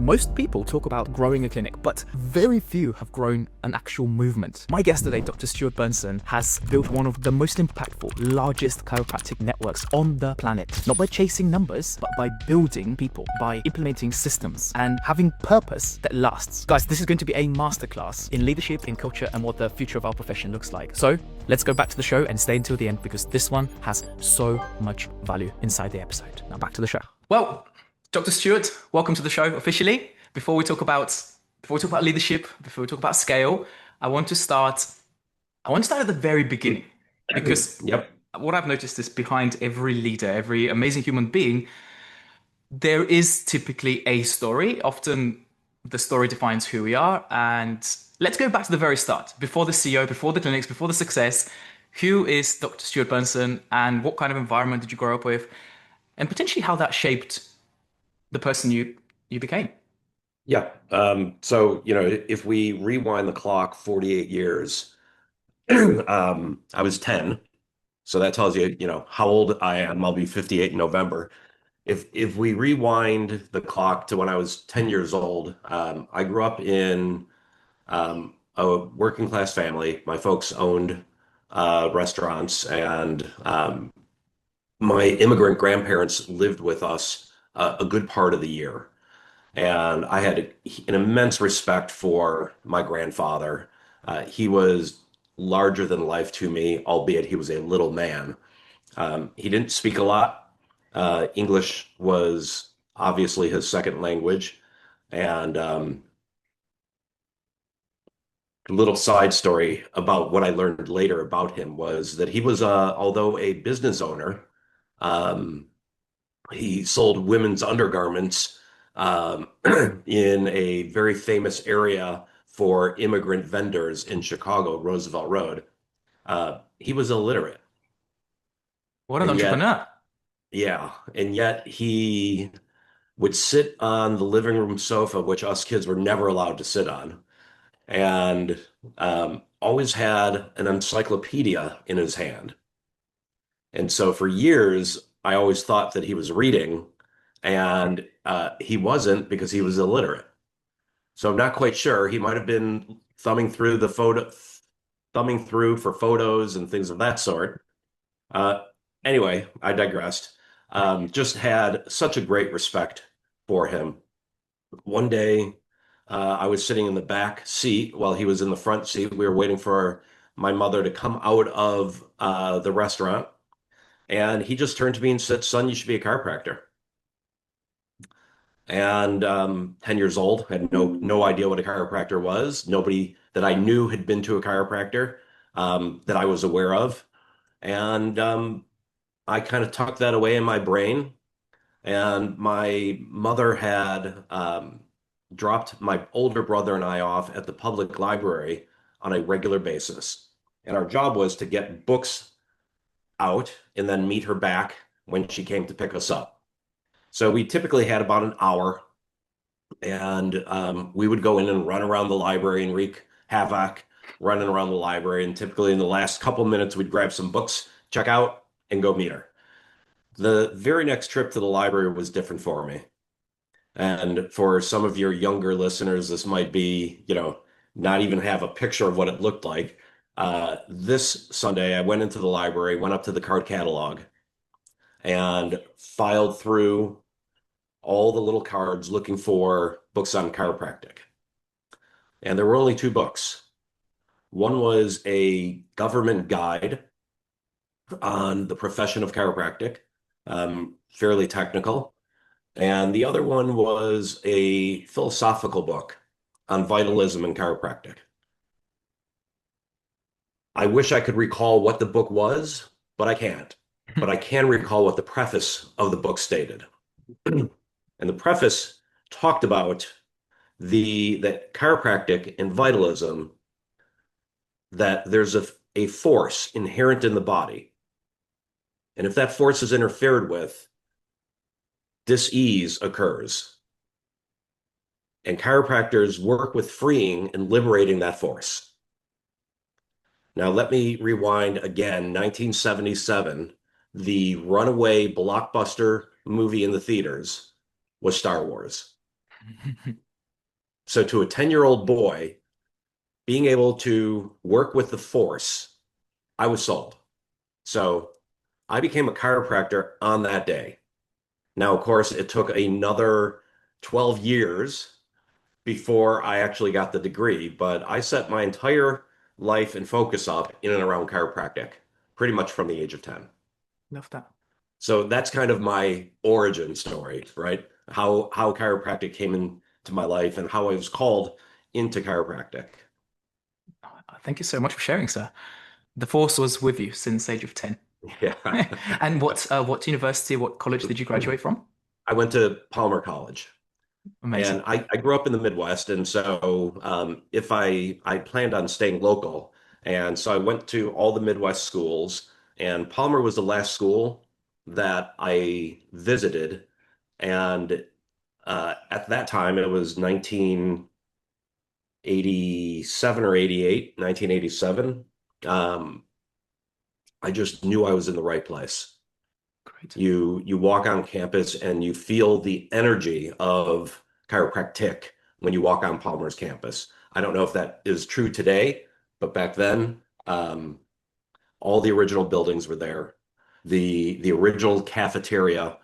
Most people talk about growing a clinic, but very few have grown an actual movement. My guest today, Dr. Stuart Bernsen, has built one of the most impactful, largest chiropractic networks on the planet. Not by chasing numbers, but by building people, by implementing systems, and having purpose that lasts. Guys, this is going to be a masterclass in leadership, in culture, and what the future of our profession looks like. So let's go back to the show and stay until the end, because this one has so much value inside the episode. Now back to the show. Well, Dr. Stuart, welcome to the show officially. Before we talk about leadership, before we talk about scale, I want to start at the very beginning, because what I've noticed is behind every leader, every amazing human being, there is typically a story. Often the story defines who we are. And let's go back to the very start, before the CEO, before the clinics, before the success. Who is Dr. Stuart Bernsen, and what kind of environment did you grow up with, and potentially how that shaped the person you became? Yeah. If we rewind the clock 48 years, I was 10. So that tells you, how old I am. I'll be 58 in November. If we rewind the clock to when I was 10 years old, I grew up in a working class family. My folks owned restaurants, and my immigrant grandparents lived with us a good part of the year. And I had an immense respect for my grandfather. He was larger than life to me, albeit he was a little man. He didn't speak a lot. English was obviously his second language. And a little side story about what I learned later about him was that he was, although a business owner, um, he sold women's undergarments um, in a very famous area for immigrant vendors in Chicago, Roosevelt Road. He was illiterate, What an and yet, entrepreneur. yeah, and yet he would sit on the living room sofa, which us kids were never allowed to sit on, and always had an encyclopedia in his hand. And so for years, I always thought that he was reading, and he wasn't, because he was illiterate. So I'm not quite sure. He might have been thumbing through for photos and things of that sort. Uh, anyway, I digressed. Just had such a great respect for him. One day, I was sitting in the back seat while he was in the front seat. We were waiting for my mother to come out of the restaurant, and he just turned to me and said, "Son, you should be a chiropractor." And 10 years old, had no idea what a chiropractor was. Nobody that I knew had been to a chiropractor that I was aware of. And I kind of tucked that away in my brain. And my mother had dropped my older brother and I off at the public library on a regular basis. And our job was to get books out and then meet her back when she came to pick us up. So we typically had about an hour, and we would go in and run around the library and wreak havoc running around the library. And typically in the last couple minutes, we'd grab some books, check out, and go meet her. The very next trip to the library was different for me. And for some of your younger listeners, this might be, not even have a picture of what it looked like. This Sunday, I went into the library, went up to the card catalog, and filed through all the little cards looking for books on chiropractic. And there were only two books. One was a government guide on the profession of chiropractic, fairly technical. And the other one was a philosophical book on vitalism and chiropractic. I wish I could recall what the book was, but I can't. But I can recall what the preface of the book stated. And the preface talked about that chiropractic and vitalism, that there's a force inherent in the body. And if that force is interfered with, dis-ease occurs. And chiropractors work with freeing and liberating that force. Now, let me rewind again. 1977, the runaway blockbuster movie in the theaters was Star Wars. So to a 10-year-old boy, being able to work with the force, I was sold. So I became a chiropractor on that day. Now, of course, it took another 12 years before I actually got the degree, but I set my entire life and focus up in and around chiropractic, pretty much from the age of 10. Love that. So that's kind of my origin story, right? How chiropractic came into my life and how I was called into chiropractic. Thank you so much for sharing, sir. The force was with you since age of 10. Yeah. And what university, what college did you graduate from? I went to Palmer College. Amazing. And I grew up in the Midwest, and so if I planned on staying local, and so I went to all the Midwest schools, and Palmer was the last school that I visited, and at that time it was 1987 or 88, 1987. Um, I just knew I was in the right place. Great. You walk on campus and you feel the energy of chiropractic when you walk on Palmer's campus. I don't know if that is true today, but back then, all the original buildings were there. The original cafeteria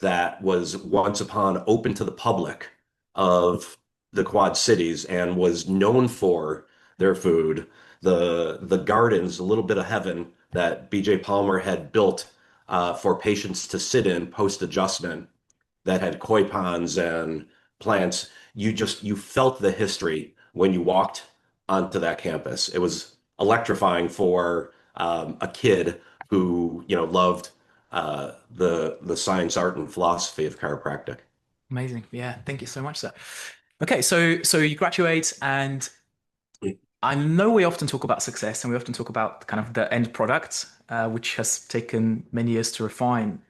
that was once upon open to the public of the Quad Cities and was known for their food. The gardens, a little bit of heaven that BJ Palmer had built for patients to sit in post adjustment that had koi ponds and plants. You felt the history when you walked onto that campus. It was electrifying for a kid who loved the science, art, and philosophy of chiropractic. Amazing. Yeah, thank you so much, sir. Okay, so you graduate, and I know we often talk about success and we often talk about kind of the end product, which has taken many years to refine.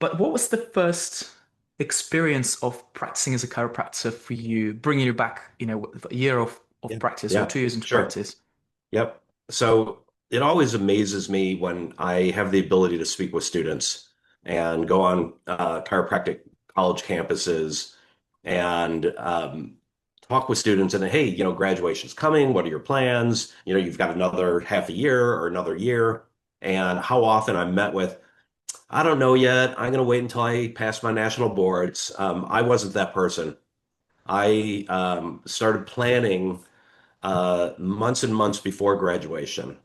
But what was the first experience of practicing as a chiropractor for you, bringing you back, a year of Yeah, practice or yeah, 2 years into sure. practice? Yep. So it always amazes me when I have the ability to speak with students and go on chiropractic college campuses and talk with students and hey, graduation's coming. What are your plans? You've got another half a year or another year. And how often I'm met with, I don't know yet. I'm going to wait until I pass my national boards. I wasn't that person. I started planning months and months before graduation.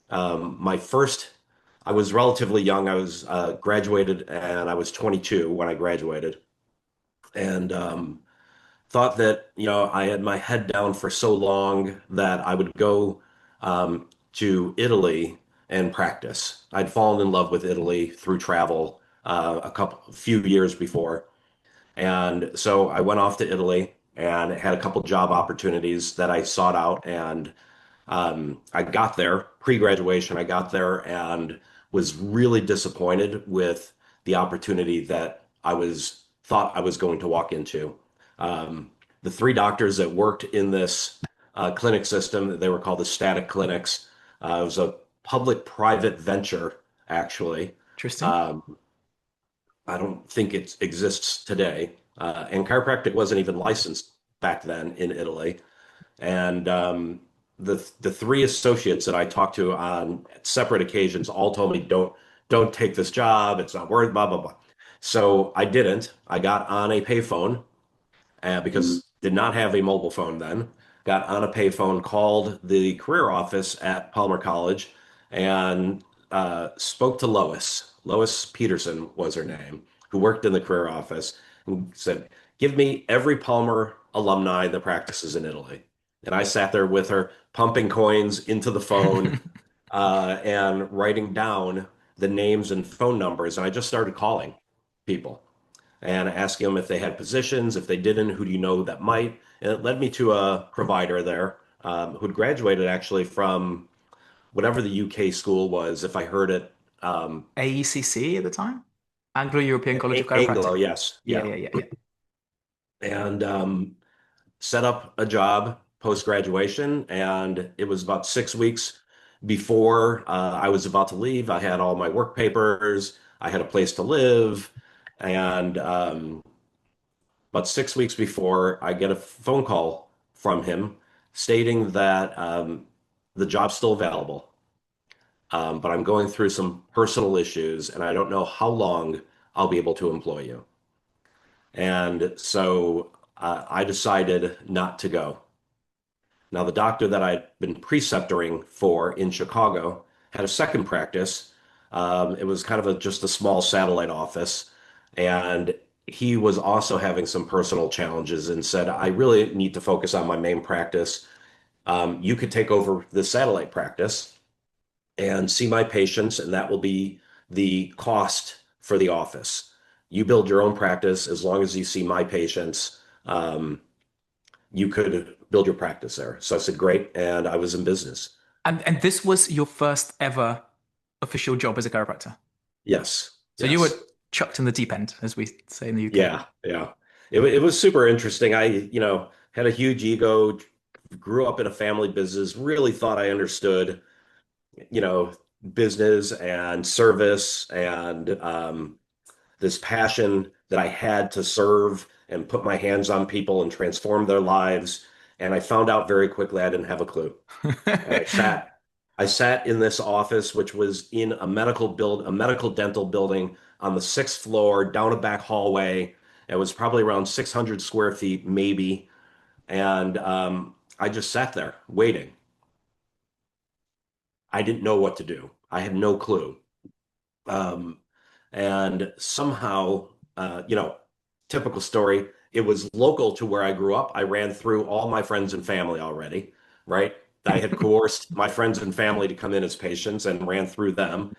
I was relatively young. I was graduated and I was 22 when I graduated and thought that, I had my head down for so long that I would go to Italy and practice. I'd fallen in love with Italy through travel a few years before. And so I went off to Italy and had a couple job opportunities that I sought out. And I got there pre-graduation. I got there and was really disappointed with the opportunity that I was thought I was going to walk into. The three doctors that worked in this clinic system, they were called the static clinics. It was a public-private venture, actually. Interesting. Um, I don't think it exists today. And chiropractic wasn't even licensed back then in Italy. And the three associates that I talked to on separate occasions all told me, don't take this job. It's not worth blah blah blah. So I didn't. I got on a payphone because did not have a mobile phone then. Got on a payphone, called the career office at Palmer College, and spoke to Lois. Lois Peterson was her name, who worked in the career office, and said, "Give me every Palmer alumni that practices in Italy." And I sat there with her, pumping coins into the phone and writing down the names and phone numbers. And I just started calling people and asking them if they had positions. If they didn't, who do you know that might? And it led me to a provider there who'd graduated actually from whatever the UK school was, if I heard it. AECC at the time? Anglo-European College of Anglo, Chiropractic. yes, Yeah, yeah. yeah, yeah, yeah. And set up a job post graduation. And it was about 6 weeks before I was about to leave. I had all my work papers, I had a place to live. And About 6 weeks before, I get a phone call from him stating that the job's still available, but I'm going through some personal issues and I don't know how long I'll be able to employ you. And so I decided not to go. Now, the doctor that I'd been preceptoring for in Chicago had a second practice. It was kind of just a small satellite office. And he was also having some personal challenges and said, I really need to focus on my main practice. You could take over the satellite practice and see my patients, and that will be the cost for the office. You build your own practice as long as you see my patients. You could build your practice there. So I said, great. And I was in business. And this was your first ever official job as a chiropractor. Yes. So you were Yes. chucked in the deep end, as we say in the UK. Yeah. Yeah. It was super interesting. Had a huge ego, grew up in a family business, really thought I understood, you know, business and service and this passion that I had to serve and put my hands on people and transform their lives. And I found out very quickly I didn't have a clue. And I sat in this office, which was in a medical dental building on the sixth floor, down a back hallway. It was probably around 600 square feet, maybe. And I just sat there waiting. I didn't know what to do. I had no clue. Um, and somehow, typical story, it was local to where I grew up. I ran through all my friends and family already, right? I had coerced my friends and family to come in as patients and ran through them.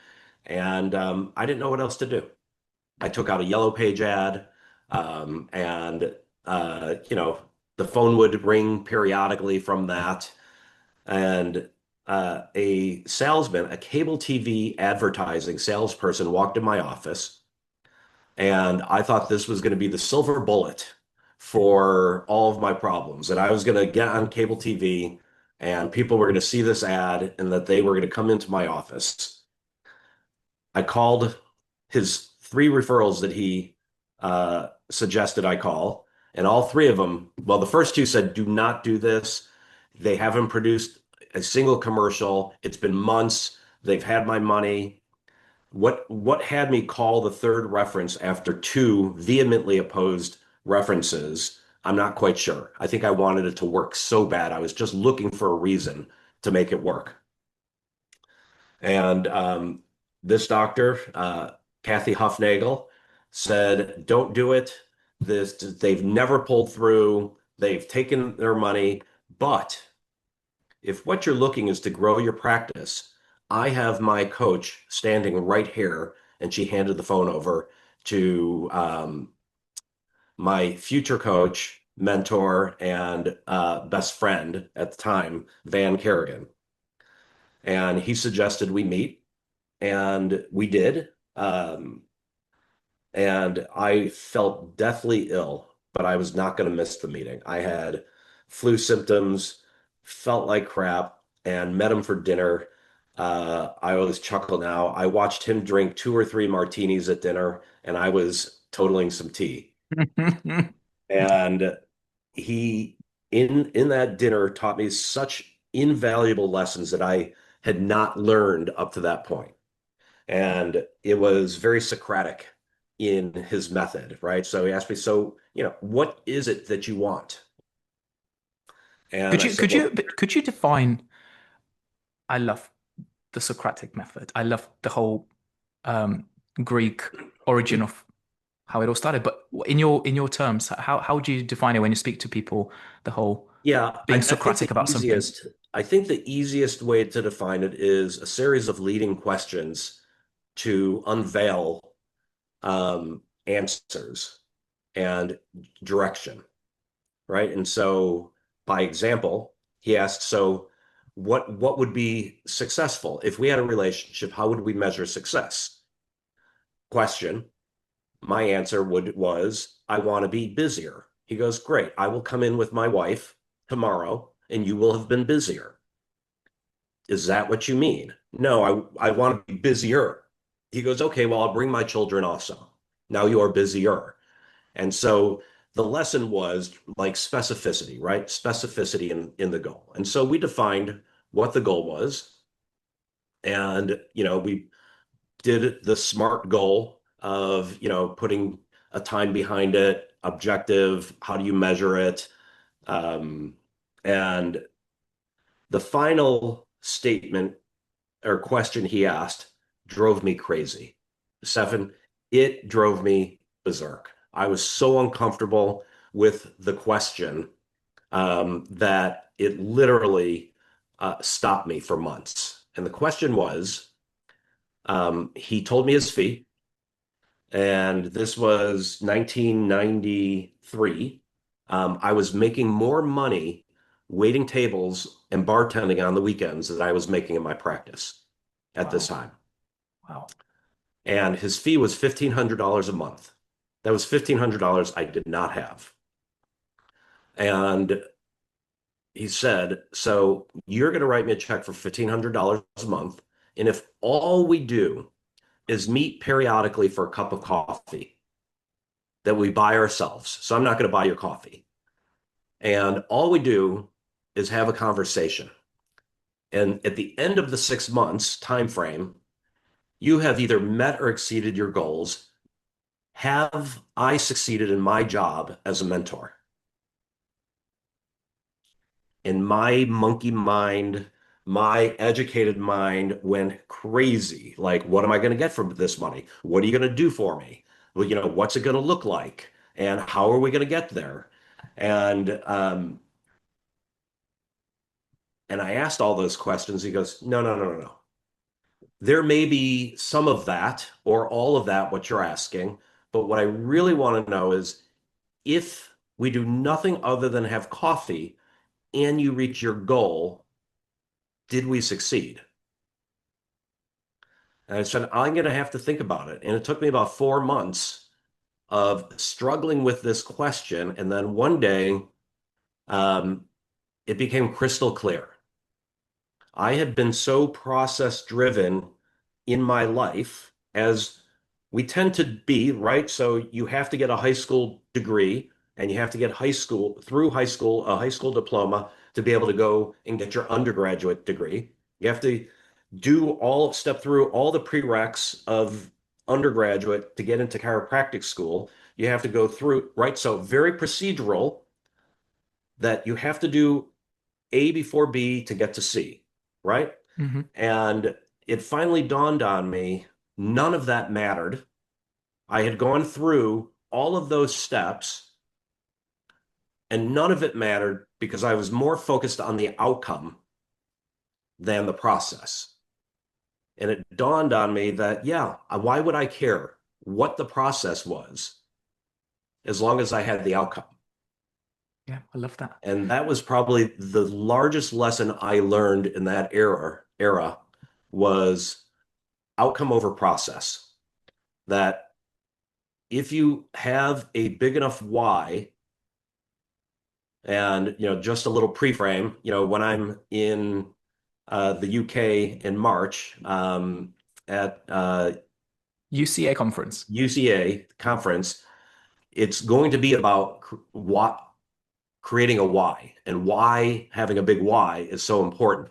And I didn't know what else to do. I took out a yellow page ad, and, the phone would ring periodically from that. And a salesman, a cable TV advertising salesperson walked in my office, and I thought this was going to be the silver bullet for all of my problems. And I was going to get on cable TV, and people were going to see this ad, and that they were going to come into my office. I called his three referrals that he suggested I call, and all three of them, well, the first two said, do not do this. They haven't produced a single commercial. It's been months. They've had my money. What had me call the third reference after two vehemently opposed references? I'm not quite sure. I think I wanted it to work so bad. I was just looking for a reason to make it work. And this doctor, Kathy Huffnagel, said, "Don't do it. They've never pulled through. They've taken their money, but if what you're looking is to grow your practice, I have my coach standing right here." And she handed the phone over to my future coach, mentor, and best friend at the time, Van Kerrigan. And he suggested we meet, and we did. And I felt deathly ill, but I was not going to miss the meeting. I had flu symptoms, felt like crap, and met him for dinner. I always chuckle now. I watched him drink two or three martinis at dinner, and I was totaling some tea. And he, in that dinner, taught me such invaluable lessons that I had not learned up to that point. And it was very Socratic in his method, right? So he asked me, so, what is it that you want? And Could I you said, could well, you could you define? I love the Socratic method. I love the whole um, Greek origin of how it all started. But in your terms, how do you define it when you speak to people? The whole yeah, I, being I think Socratic about something. I think the easiest way to define it is a series of leading questions to unveil answers and direction, right? And so, by example, he asked, so what would be successful? If we had a relationship, how would we measure success? Question. My answer was, I want to be busier. He goes, great. I will come in with my wife tomorrow and you will have been busier. Is that what you mean? No, I want to be busier. He goes, okay, well, I'll bring my children also. Now you are busier. And so the lesson was like specificity, right? Specificity in the goal. And so we defined what the goal was. And, we did the SMART goal of, putting a time behind it, objective, how do you measure it? And the final statement or question he asked drove me crazy. Stefan, it drove me berserk. I was so uncomfortable with the question that it literally stopped me for months. And the question was, he told me his fee, and this was 1993. I was making more money waiting tables and bartending on the weekends than I was making in my practice at this Wow. time. Wow. And his fee was $1,500 a month. That was $1,500 I did not have. And he said, so you're going to write me a check for $1,500 a month. And if all we do is meet periodically for a cup of coffee that we buy ourselves, so I'm not going to buy your coffee. And all we do is have a conversation. And at the end of the 6 months time frame, you have either met or exceeded your goals. Have I succeeded in my job as a mentor? And my monkey mind, my educated mind went crazy. Like, what am I going to get from this money? What are you going to do for me? Well, what's it going to look like? And how are we going to get there? And and I asked all those questions. He goes, no, no, no, no, no. There may be some of that or all of that, what you're asking. But what I really want to know is if we do nothing other than have coffee and you reach your goal, did we succeed? And I said, I'm going to have to think about it. And it took me about 4 months of struggling with this question. And then one day, um, it became crystal clear. I had been so process driven in my life, as we tend to be, right? So you have to get a high school degree and you have to get high school, a high school diploma to be able to go and get your undergraduate degree. You have to step through all the prereqs of undergraduate to get into chiropractic school. You have to go through, right? So very procedural, that you have to do A before B to get to C, right? Hmm. And it finally dawned on me, none of that mattered. I had gone through all of those steps and none of it mattered because I was more focused on the outcome than the process. And it dawned on me that, yeah, why would I care what the process was as long as I had the outcome? Yeah, I love that. And that was probably the largest lesson I learned in that era was outcome over process. That if you have a big enough why, and just a little pre-frame, when I'm in the UK in March at UCA conference. UCA conference, it's going to be about what creating a why, and why having a big why is so important.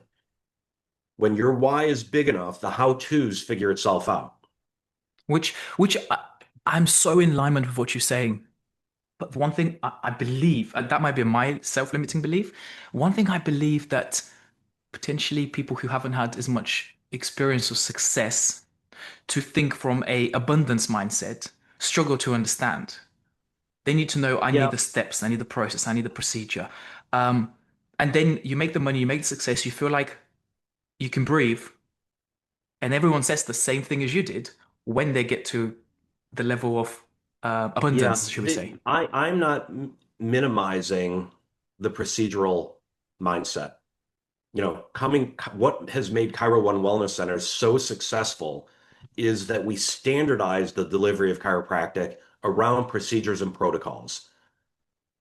When your why is big enough, the how-tos figure itself out. I'm so in alignment with what you're saying. But the one thing I believe, and that might be my self-limiting belief, one thing I believe that potentially people who haven't had as much experience or success to think from a abundance mindset struggle to understand. They need to know, I need Yeah, the steps, I need the process, I need the procedure. Um, and then you make the money, you make the success, you feel like you can breathe, and everyone says the same thing as you did when they get to the level of yeah. abundance, should we say? I'm not minimizing the procedural mindset. What has made Chiro One Wellness Centers so successful is that we standardize the delivery of chiropractic around procedures and protocols.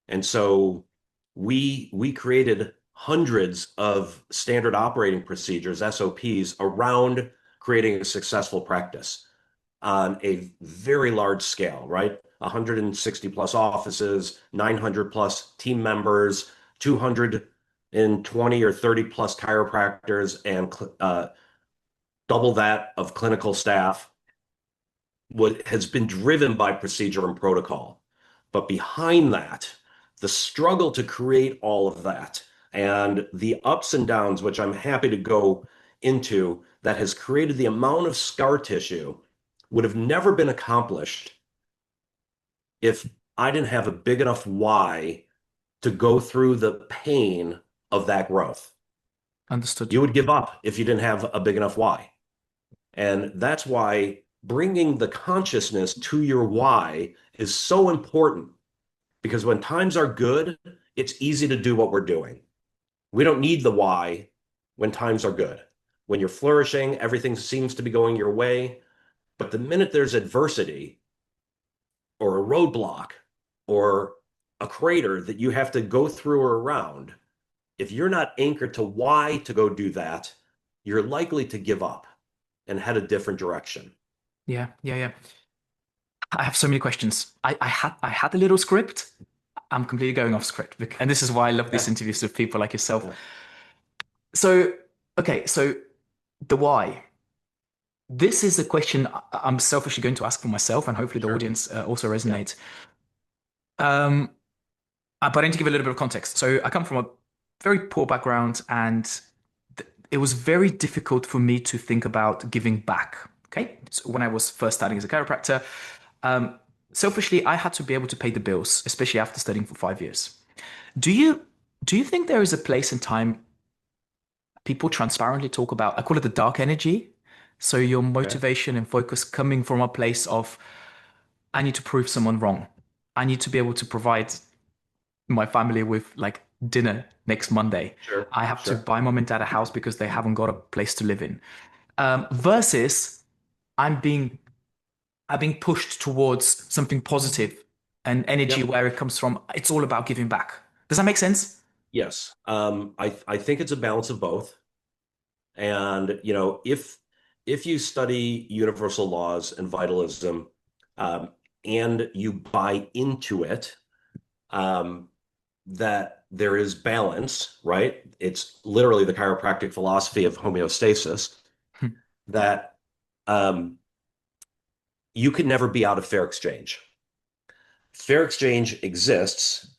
And so we created hundreds of standard operating procedures, SOPs, around creating a successful practice. on a very large scale, right? 160 plus offices, 900 plus team members, 220 or 30 plus chiropractors, and double that of clinical staff. What has been driven by procedure and protocol. But behind that, the struggle to create all of that and the ups and downs, which I'm happy to go into, that has created the amount of scar tissue would have never been accomplished if I didn't have a big enough why to go through the pain of that growth. Understood. You would give up if you didn't have a big enough why. And that's why bringing the consciousness to your why is so important, because when times are good, it's easy to do what we're doing. We don't need the why when times are good. When you're flourishing, everything seems to be going your way. But the minute there's adversity or a roadblock or a crater that you have to go through or around, if you're not anchored to why to go do that, you're likely to give up and head a different direction. Yeah, yeah, yeah. I have so many questions. I had a little script. I'm completely going off script, and this is why I love these Yeah, interviews with people like yourself. yeah, So, okay, so the why. This is a question I'm selfishly going to ask for myself, and hopefully the sure. audience also Yeah, resonates. Um, but I need to give a little bit of context. So I come from a very poor background, and it was very difficult for me to think about giving back. Okay, so when I was first starting as a chiropractor, um, selfishly, I had to be able to pay the bills, especially after studying for 5 years. Do you do you think there is a place and time people transparently talk about? I call it the dark energy. So your okay, motivation and focus coming from a place of I need to prove someone wrong. I need to be able to provide my family with like dinner next Monday. sure, I have to sure. buy mom and dad a house because they haven't got a place to live in. Versus I'm being I'm being pushed towards something positive and energy Yep. where it comes from. It's all about giving back. Does that make sense? Yes. I think it's a balance of both. And if you study universal laws and vitalism, and you buy into it, um, that there is balance, right? It's literally the chiropractic philosophy of homeostasis, that um, you could never be out of fair exchange. Fair exchange exists,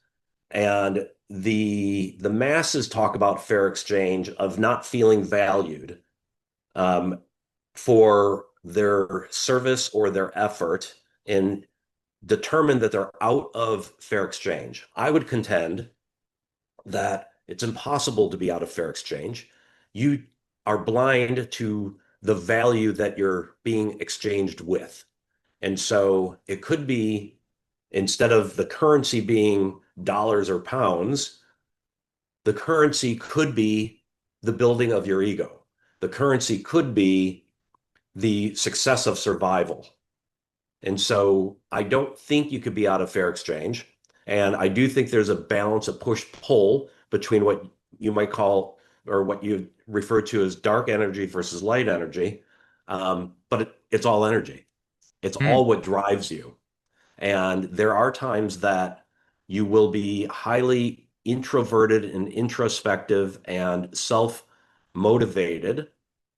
and the masses talk about fair exchange of not feeling valued um, for their service or their effort, and determine that they're out of fair exchange. I would contend that it's impossible to be out of fair exchange. You are blind to the value that you're being exchanged with. And so it could be, instead of the currency being dollars or pounds, the currency could be the building of your ego. The currency could be the success of survival. And so I don't think you could be out of fair exchange. And I do think there's a balance, a push-pull between what you might call, or what you refer to as dark energy versus light energy. But it's all energy. It's Mm, all what drives you. And there are times that you will be highly introverted and introspective and self-motivated.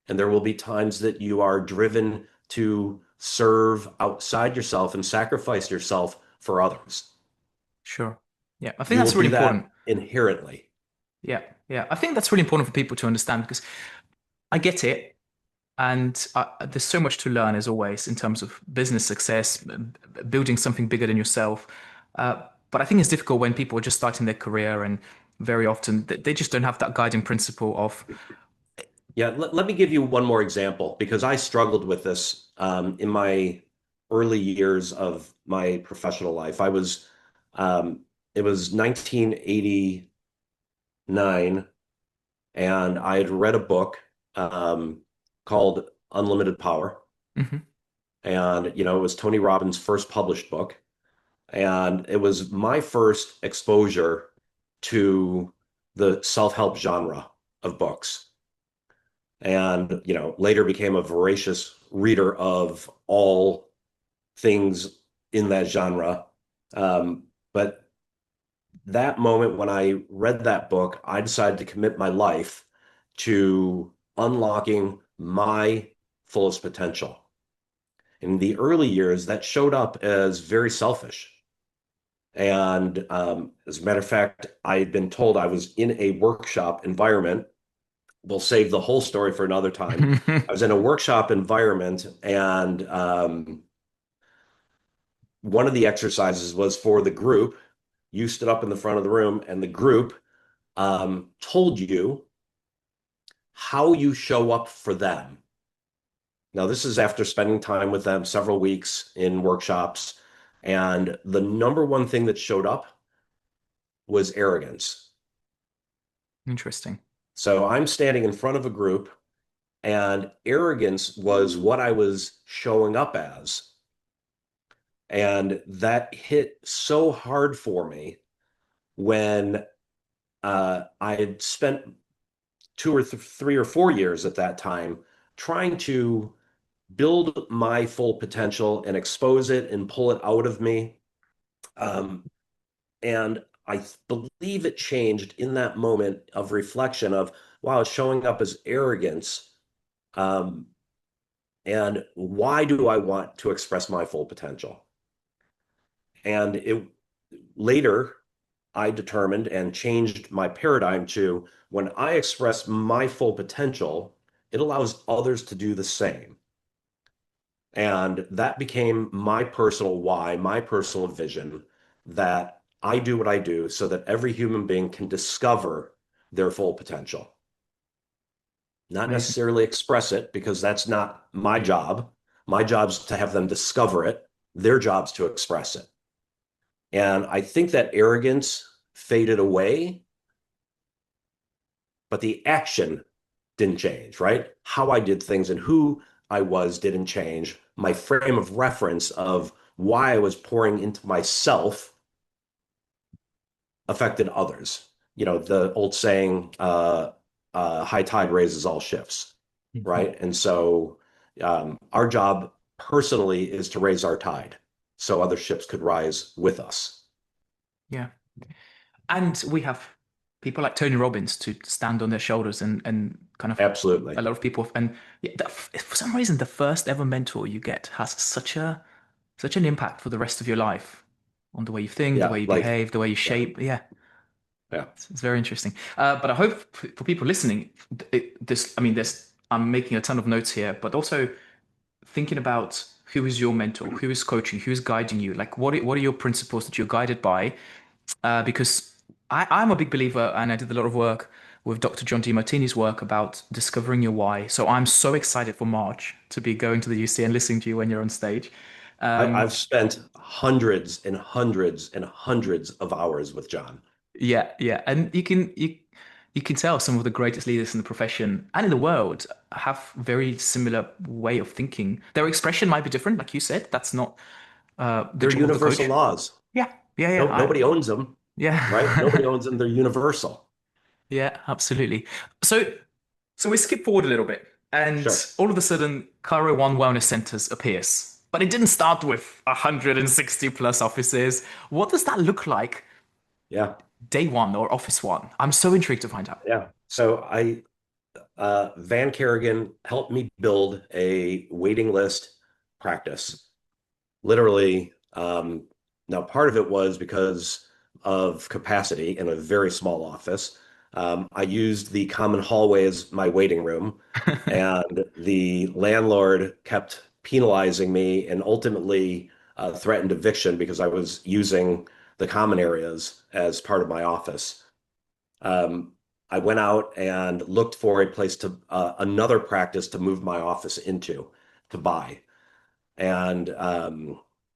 And there will be times that you are driven to serve outside yourself and sacrifice yourself for others. sure. Yeah, I think You will that's really do important. that inherently. Yeah, yeah. I think that's really important for people to understand because I get it. And there's so much to learn, as always, in terms of business success, building something bigger than yourself. But I think it's difficult when people are just starting their career, and very often they just don't have that guiding principle of, Yeah, let me give you one more example, because I struggled with this in my early years of my professional life. It was 1989, and I had read a book um, called Unlimited Power. Mhm. And, it was Tony Robbins' first published book. And it was my first exposure to the self-help genre of books. And, later became a voracious reader of all things in that genre. But that moment when I read that book, I decided to commit my life to unlocking my fullest potential. In the early years, that showed up as very selfish. And as a matter of fact, I had been told I was in a workshop environment. We'll save the whole story for another time. I was in a workshop environment, and one of the exercises was for the group. You stood up in the front of the room, and the group told you how you show up for them. Now, this is after spending time with them several weeks in workshops. And the number one thing that showed up was arrogance. Interesting. So I'm standing in front of a group, and arrogance was what I was showing up as. And that hit so hard for me when I had spent 3 or 4 years at that time trying to build my full potential and expose it and pull it out of me. Um, and I believe it changed in that moment of reflection of, wow, it's showing up as arrogance. Um, and why do I want to express my full potential? And it later I determined and changed my paradigm to when I express my full potential, it allows others to do the same. And that became my personal why, my personal vision that I do what I do so that every human being can discover their full potential. Not Amazing. necessarily express it because that's not my job. My job's to have them discover it. Their job's to express it. And I think that arrogance faded away, but the action didn't change, right? How I did things and who I was didn't change. My frame of reference of why I was pouring into myself affected others. You know, the old saying, high tide raises all ships, Mhm. right? And so our job personally is to raise our tide so other ships could rise with us. Yeah. And we have people like Tony Robbins to stand on their shoulders and kind of a Absolutely. lot of people. And yeah, for some reason, the first ever mentor you get has such an impact for the rest of your life on the way you think, the Yeah. way you Like, behave, the way you yeah. shape. Yeah, Yeah. it's very interesting. But I hope for people listening, I mean, I'm making a ton of notes here, but also thinking about who is your mentor, who is coaching, who is guiding you. Like, what are your principles that you're guided by? Because I'm a big believer, and I did a lot of work with Dr. John Demartini's work about discovering your why. So I'm so excited for March to be going to the UC and listening to you when you're on stage. I've spent hundreds and hundreds and hundreds of hours with John. Yeah, yeah, and you can tell some of the greatest leaders in the profession and in the world have very similar way of thinking. Their expression might be different, like you said. That's not the They're job of the universal coach. laws. Yeah, yeah, yeah. No, nobody owns them, right? Nobody Yeah. owns them. They're universal. Yeah, absolutely. So, so we skip forward a little bit, and Sure. all of a sudden, Chiro One Wellness Centers appears. But it didn't start with 160 plus offices. What does that look like Yeah. day one or office one? I'm so intrigued to find out. Yeah. Van Kerrigan helped me build a waiting list practice. Literally, now part of it was because of capacity in a very small office. I used the common hallway as my waiting room, and the landlord kept penalizing me and ultimately threatened eviction because I was using the common areas as part of my office. Um, I went out and looked for a place to another practice to move my office into to buy. And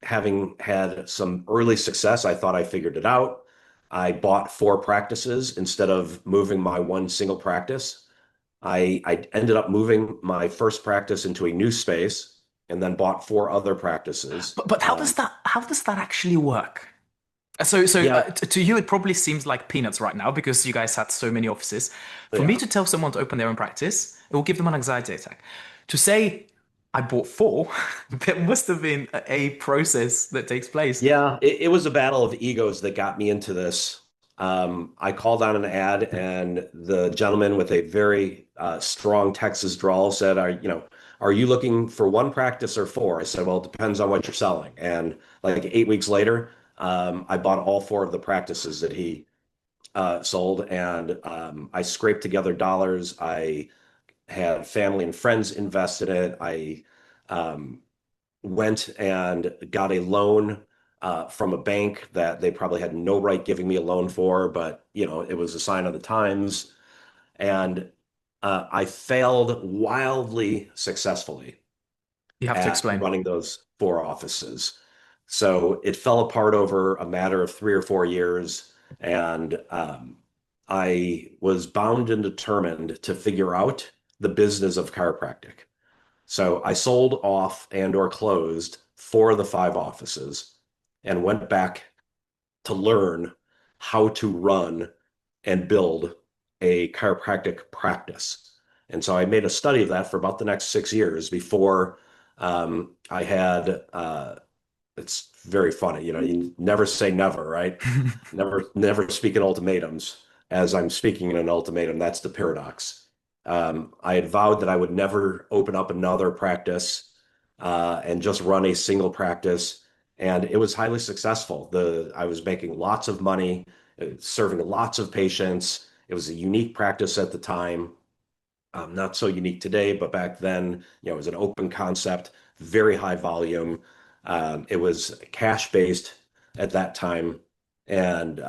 having had some early success, I thought I figured it out. I bought four practices instead of moving my one single practice. I ended up moving my first practice into a new space and then bought four other practices. But how does that actually work? Yeah, To you, it probably seems like peanuts right now because you guys had so many offices. For me yeah, to tell someone to open their own practice, it will give them an anxiety attack. To say, I bought four. There must have been a process that takes place. Yeah, it was a battle of egos that got me into this. I called on an ad, and the gentleman with a very strong Texas drawl said, are you looking for one practice or four?" I said, "Well, it depends on what you're selling." And like 8 weeks later, I bought all four of the practices that he sold, and I scraped together dollars. I had family and friends invest in it. I um, went and got a loan from a bank that they probably had no right giving me a loan for, but it was a sign of the times. And I failed wildly successfully You have to at explain. running those four offices. So it fell apart over a matter of 3 or 4 years. And I was bound and determined to figure out the business of chiropractic. So I sold off and or closed four of the five offices and went back to learn how to run and build a chiropractic practice. And so I made a study of that for about the next 6 years before I had it's very funny. You never say never, right? Never speak in ultimatums. As I'm speaking in an ultimatum, that's the paradox. I had vowed that I would never open up another practice and just run a single practice, and it was highly successful. I was making lots of money, serving lots of patients. It was a unique practice at the time. Not so unique today, but back then, it was an open concept, very high volume. It was cash based at that time, and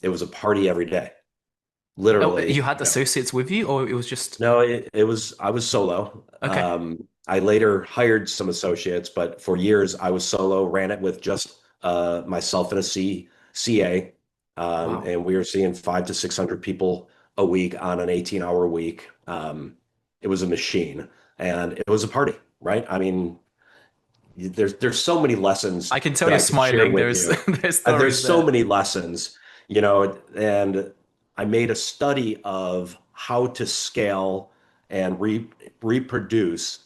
it was a party every day. Oh, you Literally, had associates with you, or it was just no, it was I was solo. okay? I later hired some associates, but for years I was solo, ran it with just myself and a CA, Wow. and we were seeing 500 to 600 people a week on an 18-hour week. It was a machine, and it was a party, right? I mean, there's so many I lessons can tell that you're I could share smiling. with There's you. there's There's stories so there. many lessons, and I made a study of how to scale and reproduce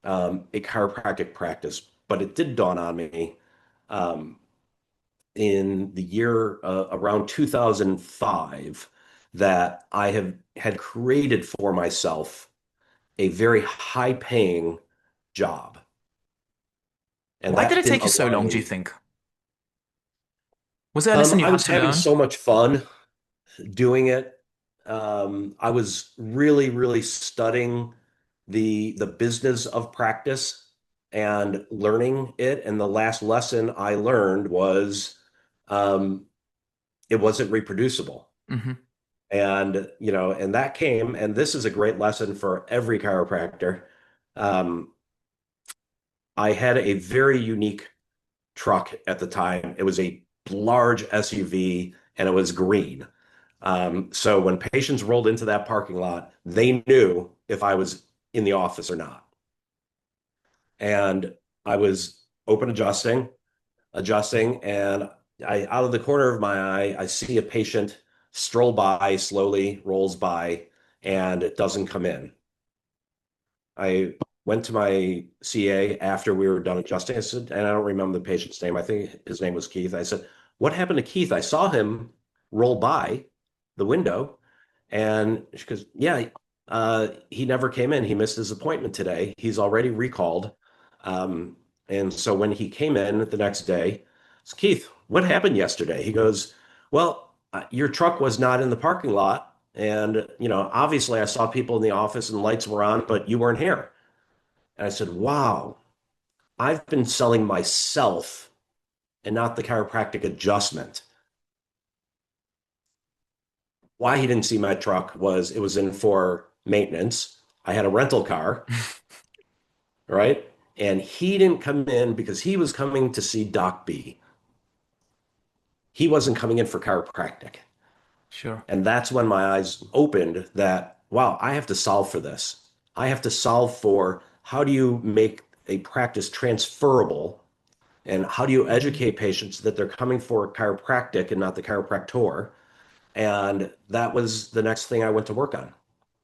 a chiropractic practice. But it did dawn on me um, in the year around 2005 that I have had created for myself a very high paying job. And Why did that it didn't take you so long, do you align. think? Was there a lesson you I had was to having learn? so much fun doing it. I was really, really studying the business of practice and learning it. And the last lesson I learned was um, it wasn't reproducible. Hmm. And that came, and this is a great lesson for every chiropractor. Um, I had a very unique truck at the time. It was a large SUV and it was green. So when patients rolled into that parking lot, they knew if I was in the office or not. And I was open adjusting, and out of the corner of my eye, I see a patient stroll by slowly, rolls by, and it doesn't come in. I went to my CA after we were done adjusting. I said, and I don't remember the patient's name. I think his name was Keith. I said, "What happened to Keith? I saw him roll by the window." And she goes, "Yeah, he never came in. He missed his appointment today. He's already recalled." Um, and so when he came in the next day, I said, "Keith, what happened yesterday?" He goes, "Well, your truck was not in the parking lot. And, obviously I saw people in the office and the lights were on, but you weren't here." And I said, "Wow, I've been selling myself and not the chiropractic adjustment." Why he didn't see my truck was it was in for maintenance. I had a rental car, right? And he didn't come in because he was coming to see Doc B. He wasn't coming in for chiropractic. Sure. And that's when my eyes opened that, wow, I have to solve for this. I have to solve for how do you make a practice transferable, and how do you educate patients that they're coming for chiropractic and not the chiropractor? And that was the next thing I went to work on.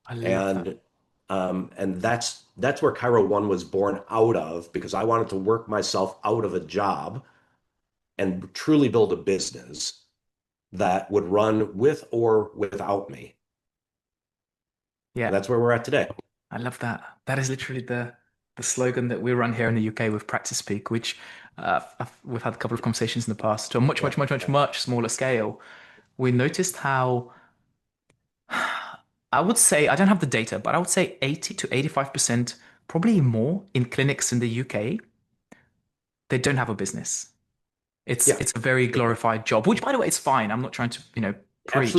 I love that. And And that's where Chiro One was born out of, because I wanted to work myself out of a job and truly build a business that would run with or without me. And Yeah, that's where we're at today. I love that. That is literally the slogan that we run here in the UK with Practice Peak, which we've had a couple of conversations in the past to a much, Yeah, much, much, much, yeah, much smaller scale. We noticed how I would say, I don't have the data, but I would say 80 to 85%, probably more in clinics in the UK, they don't have a business. yeah. It's a very glorified job, which by the way, it's fine. I'm not trying to, preach.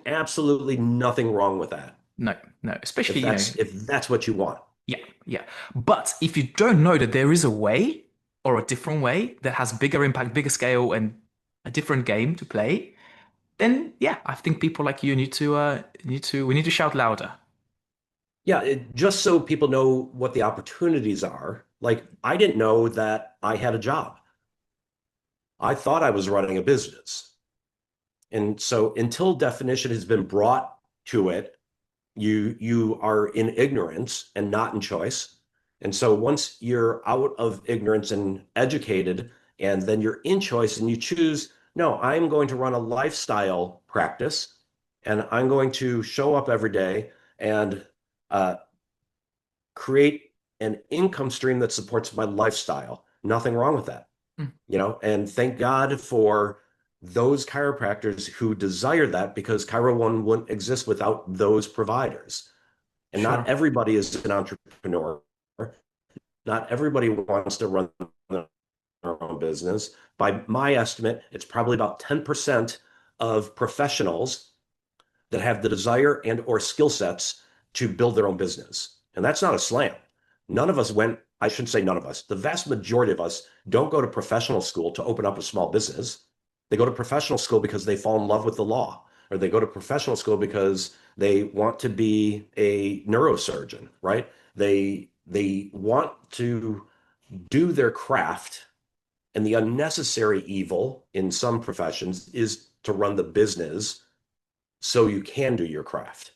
Absolutely nothing wrong with that. No, no, If especially, that's what you want. yeah, yeah. But if you don't know that there is a way or a different way that has bigger impact, bigger scale, and a different game to play, then yeah, I think people like you we need to shout louder. Yeah, just so people know what the opportunities are. Like, I didn't know that I had a job. I thought I was running a business. And so until definition has been brought to it, you are in ignorance and not in choice. And so once you're out of ignorance and educated, and then you're in choice and you choose, no, I'm going to run a lifestyle practice and I'm going to show up every day and uh, create an income stream that supports my lifestyle. Nothing wrong with that, Mm, and thank God for those chiropractors who desire that, because Chiro One wouldn't exist without those providers. And not sure, everybody is an entrepreneur. Not everybody wants to run their own business. By my estimate, it's probably about 10% of professionals that have the desire and or skill sets to build their own business. And that's not a slam. None of us went, I shouldn't say none of us, the vast majority of us don't go to professional school to open up a small business. They go to professional school because they fall in love with the law, or they go to professional school because they want to be a neurosurgeon, right? They want to do their craft, and the unnecessary evil in some professions is to run the business so you can do your craft.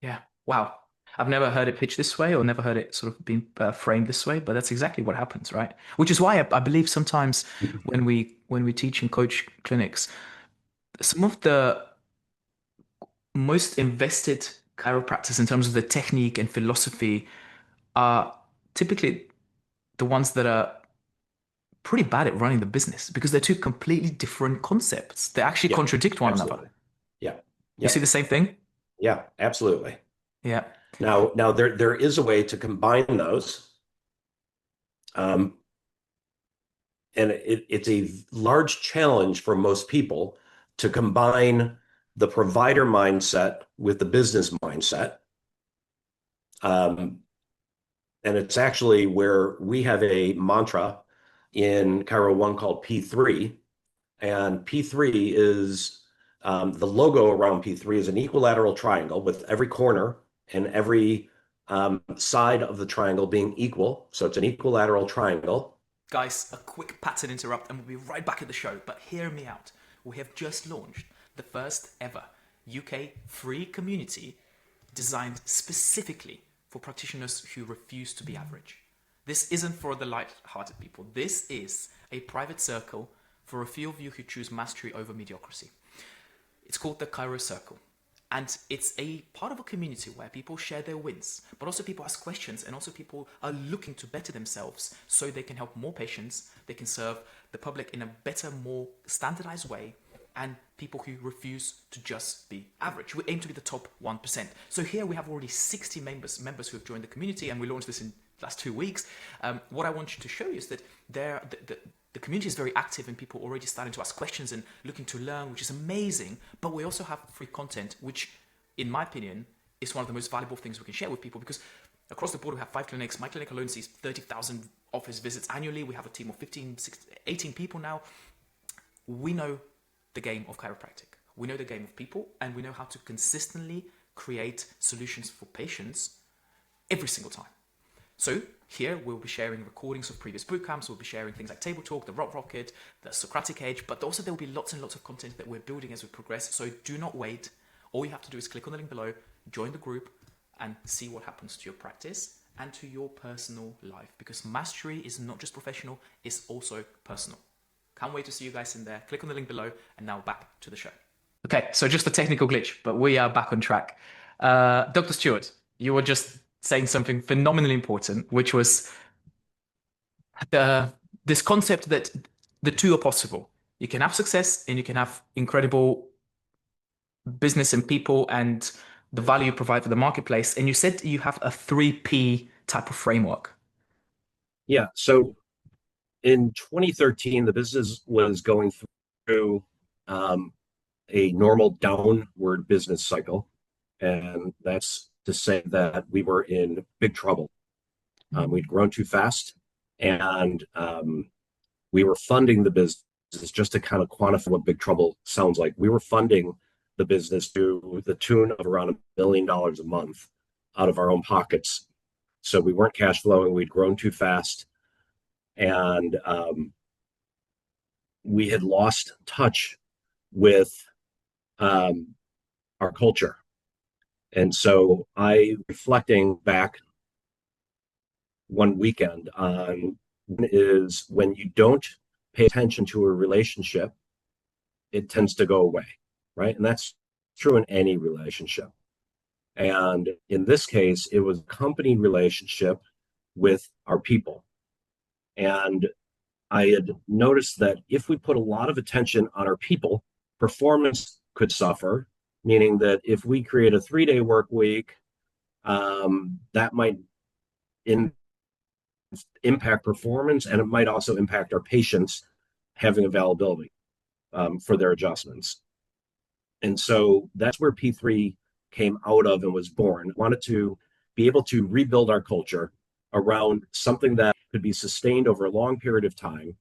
yeah, wow. I've never heard it pitched this way or never heard it sort of being framed this way, but that's exactly what happens, right? Which is why I believe sometimes when we teach and coach clinics, some of the most invested chiropractors in terms of the technique and philosophy are typically the ones that are pretty bad at running the business because they're two completely different concepts. They actually Yeah, contradict one another. absolutely. Yeah, You yeah, see the same thing? yeah, absolutely. Yeah, Now there is a way to combine those, um, and it's a large challenge for most people to combine the provider mindset with the business mindset. Um, and it's actually where we have a mantra in Chiro One called P3. And P3 is the logo around P3 is an equilateral triangle with every corner and every side of the triangle being equal. So it's an equilateral triangle. guys, a quick pattern interrupt and we'll be right back at the show. But hear me out. We have just launched the first ever UK free community designed specifically for practitioners who refuse to be average. This isn't for the light-hearted people. This is a private circle for a few of you who choose mastery over mediocrity. It's called the Chiro Circle. And it's a part of a community where people share their wins, but also people ask questions, and also people are looking to better themselves so they can help more patients, they can serve the public in a better, more standardized way, and people who refuse to just be average. We aim to be the top 1%. So here we have already 60 members who have joined the community, and we launched this in the last 2 weeks. What I want you to show you is that the community is very active and people already starting to ask questions and looking to learn, which is amazing. But we also have free content, which, in my opinion, is one of the most valuable things we can share with people, because across the board we have 5 clinics. My clinic alone sees 30,000 office visits annually. We have a team of 15, 16, 18 people now. We know the game of chiropractic. We know the game of people, and we know how to consistently create solutions for patients every single time. So here we'll be sharing recordings of previous boot camps. We'll be sharing things like Table Talk, the Rock Rocket, the Socratic Age, but also there will be lots and lots of content that we're building as we progress. So do not wait. All you have to do is click on the link below, join the group, and see what happens to your practice and to your personal life, because mastery is not just professional, it's also personal. Can't wait to see you guys in there. Click on the link below, and now back to the show. Okay, so just a technical glitch, but we are back on track. Dr. Stuart, you were just saying something phenomenally important, which was this concept that the two are possible. You can have success and you can have incredible business and people and the value you provide for the marketplace. And you said you have a 3P type of framework. Yeah. So in 2013, the business was going through a normal downward business cycle. And that's to say that we were in big trouble. We'd grown too fast, and we were funding the business. Just to kind of quantify what big trouble sounds like, we were funding the business to the tune of around $1 million a month out of our own pockets. So we weren't cash flowing. We'd grown too fast, and we had lost touch with our culture. And so reflecting back one weekend on is when you don't pay attention to a relationship, it tends to go away, right? And that's true in any relationship. And in this case, it was a company relationship with our people. And I had noticed that if we put a lot of attention on our people, performance could suffer, meaning that if we create a 3-day work week, that might impact performance, and it might also impact our patients having availability for their adjustments. And so that's where P3 came out of and was born. I wanted to be able to rebuild our culture around something that could be sustained over a long period of time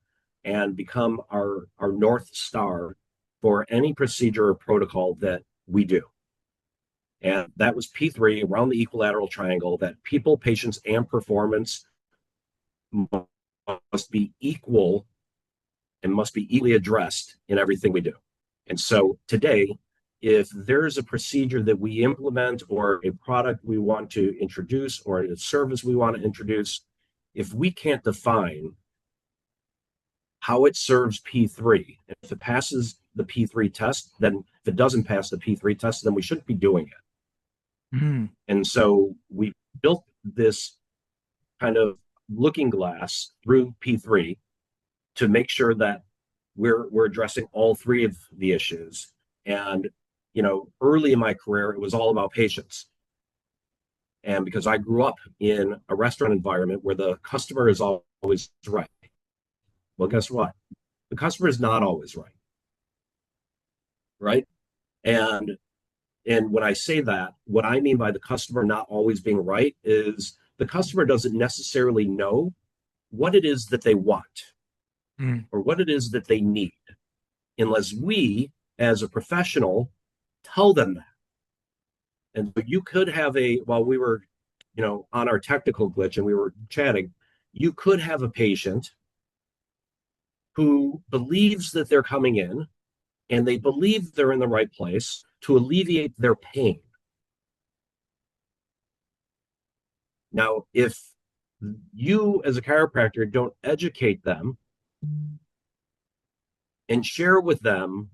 and become our North Star for any procedure or protocol that we do. And that was P3, around the equilateral triangle, that people, patients, and performance must be equal and must be equally addressed in everything we do. And so today, if there's a procedure that we implement or a product we want to introduce or a service we want to introduce, if we can't define how it serves P3, if it passes the P3 test, then if it doesn't pass the P3 test, then we shouldn't be doing it. Mm-hmm. And so we built this kind of looking glass through P3 to make sure that we're addressing all three of the issues. And early in my career, it was all about patients. And because I grew up in a restaurant environment where the customer is always right. Well, guess what? The customer is not always right. Right? And when I say that, what I mean by the customer not always being right is the customer doesn't necessarily know what it is that they want or what it is that they need, unless we, as a professional, tell them that. And you could have while we were, on our technical glitch and we were chatting, you could have a patient who believes that they're coming in and they believe they're in the right place to alleviate their pain. Now, if you as a chiropractor don't educate them and share with them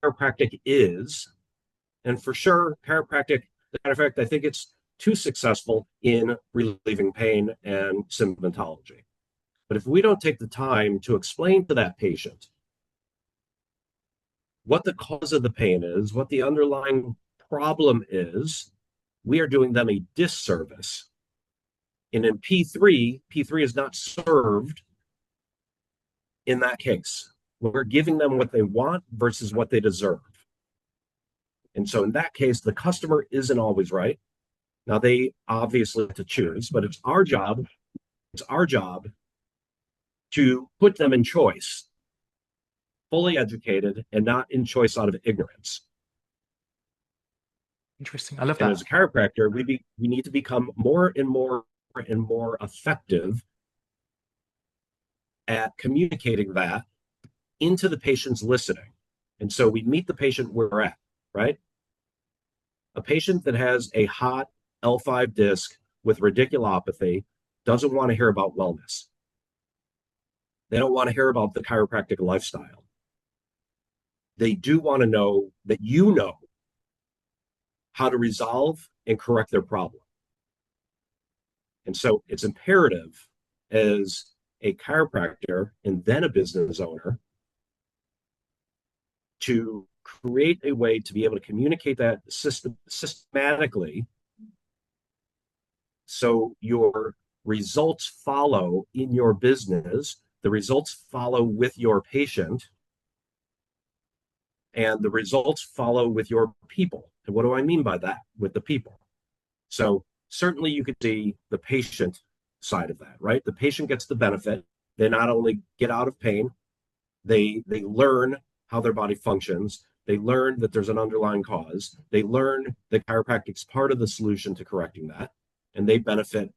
chiropractic is, and for sure, chiropractic, as a matter of fact, I think it's too successful in relieving pain and symptomatology. But if we don't take the time to explain to that patient what the cause of the pain is, what the underlying problem is, we are doing them a disservice. And in P3 is not served in that case. We're giving them what they want versus what they deserve. And so in that case, the customer isn't always right. Now, they obviously have to choose, but it's our job to put them in choice, fully educated, and not in choice out of ignorance. Interesting. I love that. And as a chiropractor, we need to become more and more effective at communicating that into the patient's listening. And so we meet the patient where we're at, right? A patient that has a hot L5 disc with radiculopathy doesn't want to hear about wellness. They don't want to hear about the chiropractic lifestyle. They do want to know that you know how to resolve and correct their problem. And so it's imperative as a chiropractor and then a business owner to create a way to be able to communicate that systematically so your results follow in your business, the results follow with your patient, and the results follow with your people. And what do I mean by that? With the people. So certainly you could see the patient side of that, right? The patient gets the benefit. They not only get out of pain, they learn how their body functions. They learn that there's an underlying cause. They learn that chiropractic's part of the solution to correcting that. And they benefit,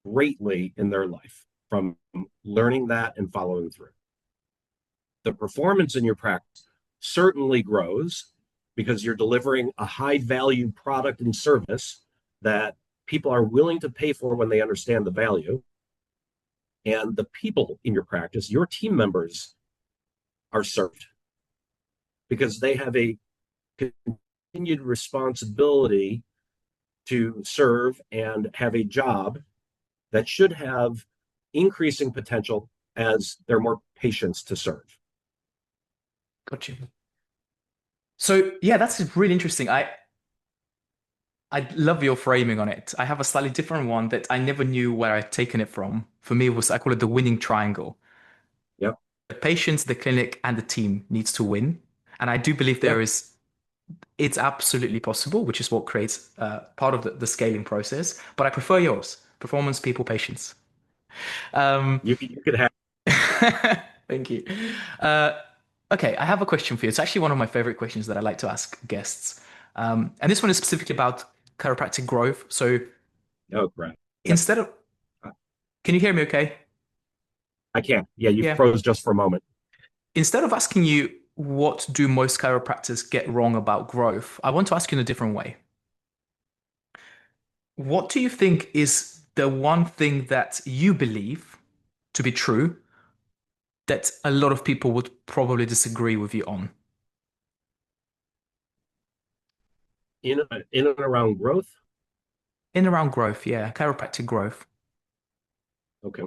greatly in their life from learning that and following through. The performance in your practice certainly grows because you're delivering a high value product and service that people are willing to pay for when they understand the value. And the people in your practice, your team members, are served because they have a continued responsibility to serve and have a job that should have increasing potential as there are more patients to serve. Got you. So yeah, that's really interesting. I love your framing on it. I have a slightly different one that I never knew where I'd taken it from. For me, I call it the winning triangle. Yep. The patients, the clinic, and the team needs to win. And I do believe Yep. it's absolutely possible, which is what creates part of the scaling process. But I prefer yours, performance, people, patience. You could have. Thank you. Okay, I have a question for you. It's actually one of my favorite questions that I like to ask guests. And this one is specifically about chiropractic growth. So Oh, right. Yep. instead of, can you hear me okay? I can. Yeah, you Yeah. froze just for a moment. Instead of asking you what do most chiropractors get wrong about growth, I want to ask you in a different way. What do you think is the one thing that you believe to be true that a lot of people would probably disagree with you on? In and around growth. In around growth, yeah, chiropractic growth. Okay.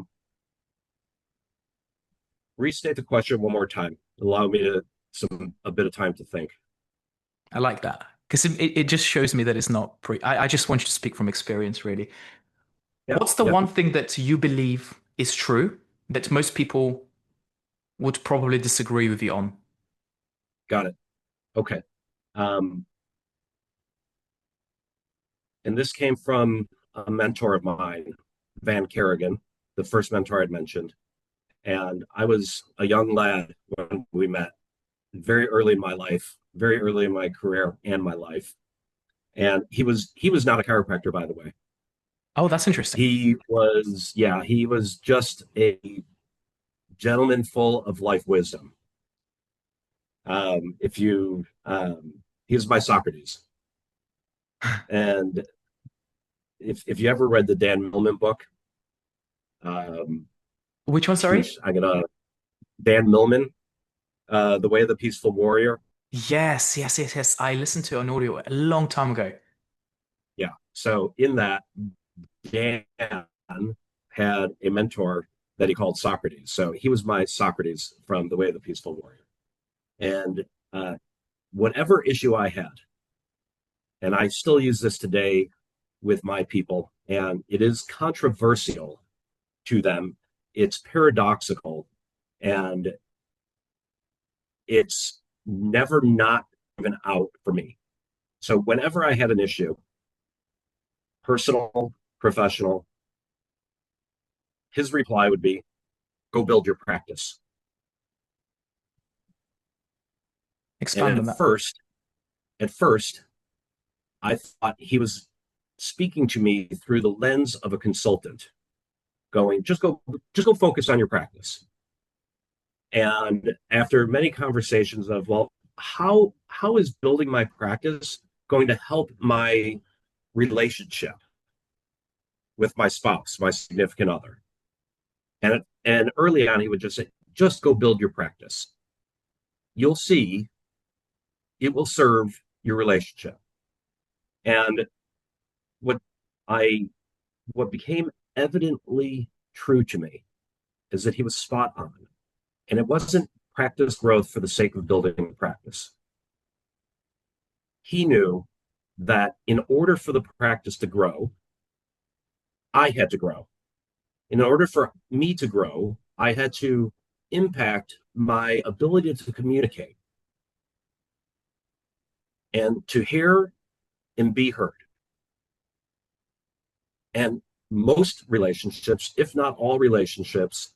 Restate the question one more time. Allow me a bit of time to think. I like that because it just shows me that it's not I just want you to speak from experience, really. Yep. What's the Yep. one thing that you believe is true that most people would probably disagree with you on? Got it. Okay. And this came from a mentor of mine, Van Kerrigan, the first mentor I'd mentioned. And I was a young lad when we met, very early in my life, very early in my career and my life. And he was not a chiropractor, by the way. Oh, that's interesting. He was just a gentleman full of life wisdom. If you He was my Socrates. And if you ever read the Dan Millman book, Which one, sorry? Dan Millman, The Way of the Peaceful Warrior. Yes, yes, yes, yes. I listened to an audio a long time ago. Yeah. So in that, Dan had a mentor that he called Socrates. So he was my Socrates from The Way of the Peaceful Warrior. And whatever issue I had, and I still use this today with my people, and it is controversial to them. It's paradoxical, and it's never not even out for me. So whenever I had an issue, personal, professional, his reply would be, go build your practice. Expand on And that. at first, I thought he was speaking to me through the lens of a consultant, going, just go focus on your practice. And after many conversations of, well, how is building my practice going to help my relationship with my spouse, my significant other. And early on, he would just say, just go build your practice. You'll see it will serve your relationship. And what I what became evidently true to me is that he was spot on. And it wasn't practice growth for the sake of building practice. He knew that in order for the practice to grow, I had to grow. In order for me to grow, I had to impact my ability to communicate and to hear and be heard. And most relationships, if not all relationships,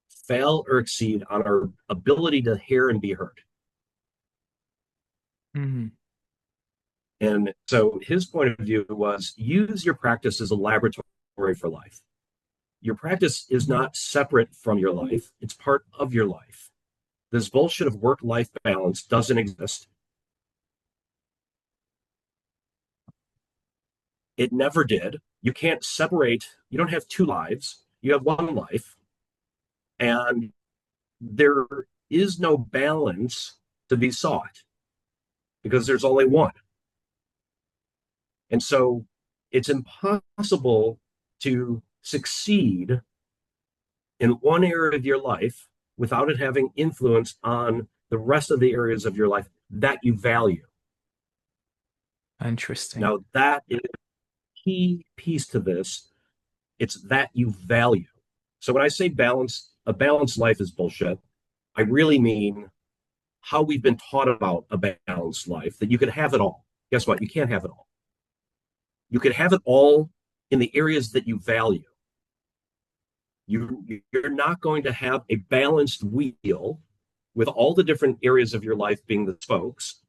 fail or exceed on our ability to hear and be heard. Mm-hmm. And so his point of view was use your practice as a laboratory for life. Your practice is not separate from your life, it's part of your life. This bullshit of work-life balance doesn't exist. It never did. You can't separate, you don't have two lives, you have one life. And there is no balance to be sought because there's only one. And so it's impossible to succeed in one area of your life without it having influence on the rest of the areas of your life that you value. Interesting. Now, that is a key piece to this. It's that you value. So when I say balance, a balanced life is bullshit, I really mean how we've been taught about a balanced life, that you could have it all. Guess what? You can't have it all. You could have it all in the areas that you value. You're not going to have a balanced wheel with all the different areas of your life being the spokes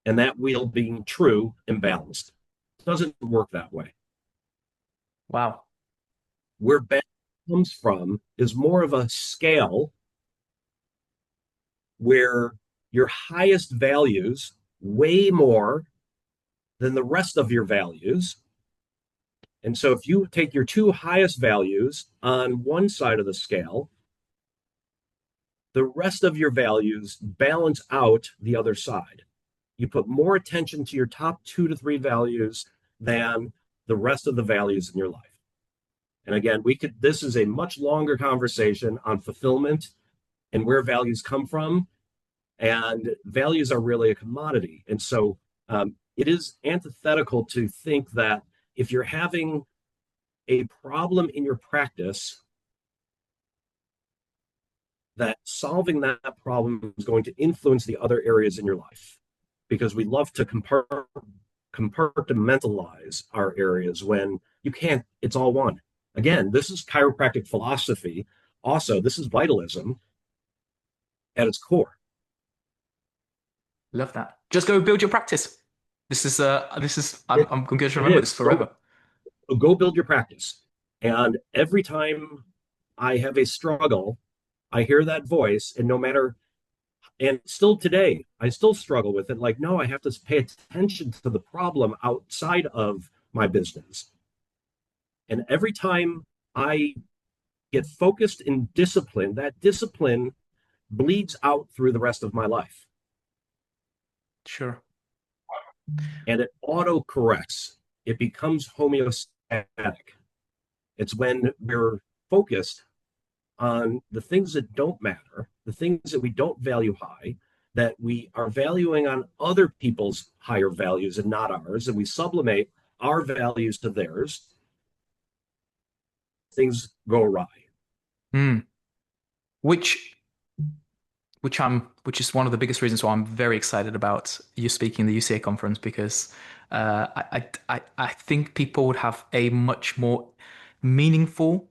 and that wheel being true and balanced. It doesn't work that way. Wow. Where balance comes from is more of a scale where your highest values weigh more than the rest of your values. And so if you take your two highest values on one side of the scale, the rest of your values balance out the other side. You put more attention to your top 2 to 3 values than the rest of the values in your life. And again, this is a much longer conversation on fulfillment and where values come from. And values are really a commodity. And so it is antithetical to think that if you're having a problem in your practice, that solving that problem is going to influence the other areas in your life, because we love to compartmentalize our areas when you can't. It's all one. Again, this is chiropractic philosophy. Also, this is vitalism at its core. Love that. Just go build your practice. I'm going to remember this forever. Go build your practice. And every time I have a struggle, I hear that voice, and no matter, and still today, I still struggle with it. Like, no, I have to pay attention to the problem outside of my business. And every time I get focused in discipline, that discipline bleeds out through the rest of my life. Sure. And it auto corrects. It becomes homeostatic. It's when we're focused on the things that don't matter, the things that we don't value high, that we are valuing on other people's higher values and not ours, and we sublimate our values to theirs, things go awry. Mm. Which is one of the biggest reasons why I'm very excited about you speaking at the UCA conference, because I think people would have a much more meaningful,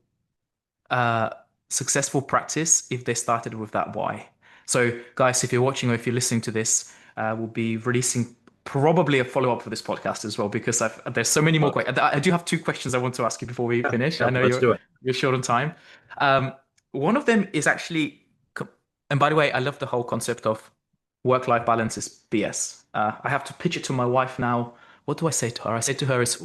successful practice if they started with that why. So, guys, if you're watching or if you're listening to this, we'll be releasing probably a follow-up for this podcast as well, because there's so many more questions. I do have 2 questions I want to ask you before we finish. I know you're short on time. One of them is actually, and by the way, I love the whole concept of work-life balance is BS. I have to pitch it to my wife now What do I say to her? I say to her, it's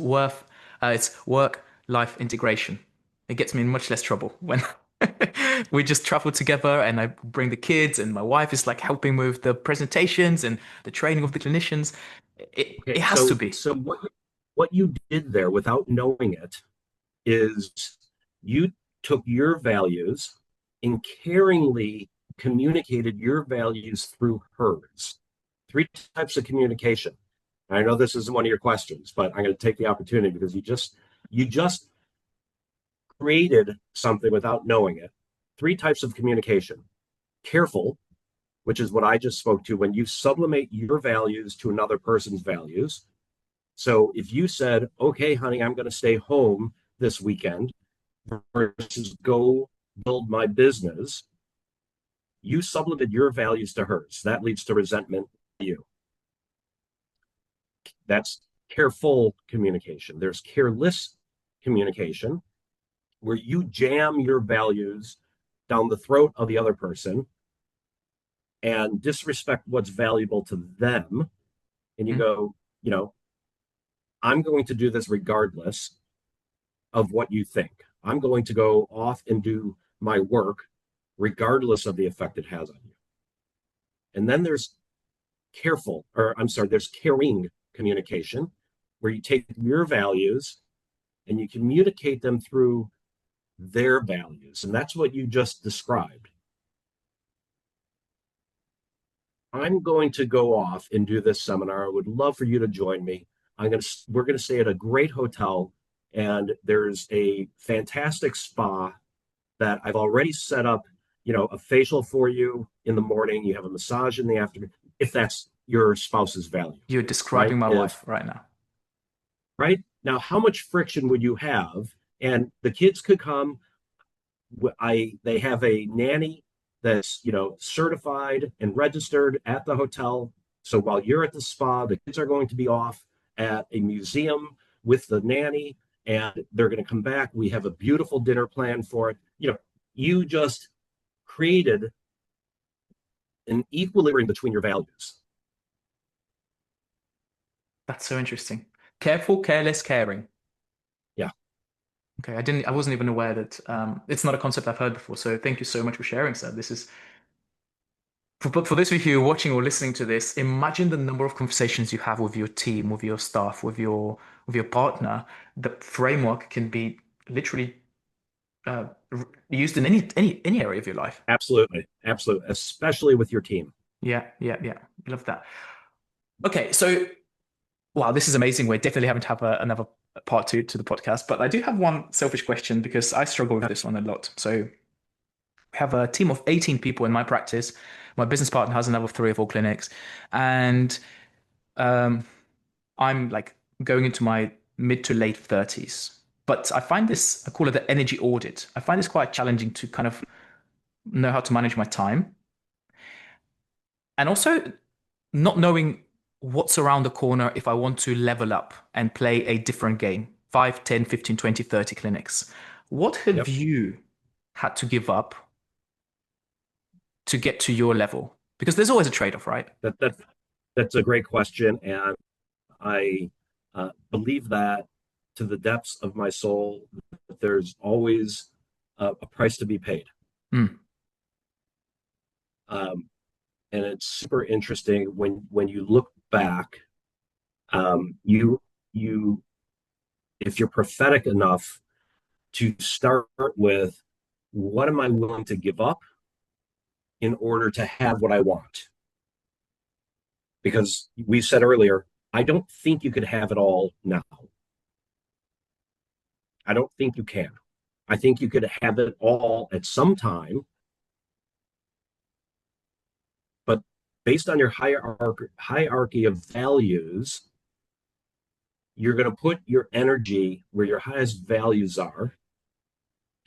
work-life integration. It gets me in much less trouble when we just travel together and I bring the kids and my wife is like helping with the presentations and the training of the clinicians. It Okay, has to so be. what you did there without knowing it is you took your values and caringly communicated your values through hers. Three types of communication. I know this isn't one of your questions, but I'm going to take the opportunity because you just created something without knowing it. Three types of communication. Careful, which is what I just spoke to, when you sublimate your values to another person's values. So if you said, okay, honey, I'm going to stay home this weekend versus go build my business, you sublimated your values to hers. That leads to resentment to you. That's careful communication. There's careless communication, where you jam your values down the throat of the other person and disrespect what's valuable to them. And you Mm. go, I'm going to do this regardless of what you think. I'm going to go off and do my work regardless of the effect it has on you. And then there's there's caring communication, where you take your values and you communicate them through their values. And that's what you just described. I'm going to go off and do this seminar. I would love for you to join me. We're going to stay at a great hotel, and there's a fantastic spa that I've already set up, a facial for you in the morning. You have a massage in the afternoon, if that's your spouse's value, You're right? describing my If wife right now. right now, how much friction would you have? And the kids could come. They have a nanny that's certified and registered at the hotel. So while you're at the spa, the kids are going to be off at a museum with the nanny, and they're going to come back. We have a beautiful dinner plan for it. You just created an equilibrium between your values. That's so interesting. Careful, careless, caring. Yeah, Okay, I wasn't even aware that it's not a concept I've heard before. So thank you so much for sharing, sir. This is for those of you watching or listening to this, imagine the number of conversations you have with your team, with your staff, with your partner. The framework can be literally used in any area of your life. absolutely, absolutely, especially with your team. Yeah, yeah, yeah. Love that. Okay, so wow, this is amazing. We're definitely having to have another part two to the podcast, but I do have one selfish question because I struggle with this one a lot. So we have a team of 18 people in my practice. My business partner has another 3 or 4 clinics, and um, I'm like going into my mid to late 30s. But I find this, I call it the energy audit. I find this quite challenging to kind of know how to manage my time and also not knowing what's around the corner if I want to level up and play a different game. 5, 10, 15, 20, 30 clinics. What have Yep. you had to give up to get to your level? Because there's always a trade-off, right? That's a great question, and I believe that to the depths of my soul, that there's always a price to be paid. Mm, And it's super interesting when you look back. You if you're prophetic enough to start with, what am I willing to give up in order to have what I want? Because we said earlier, I don't think you could have it all now. I don't think you can. I think you could have it all at some time, but based on your hierarchy of values, you're going to put your energy where your highest values are,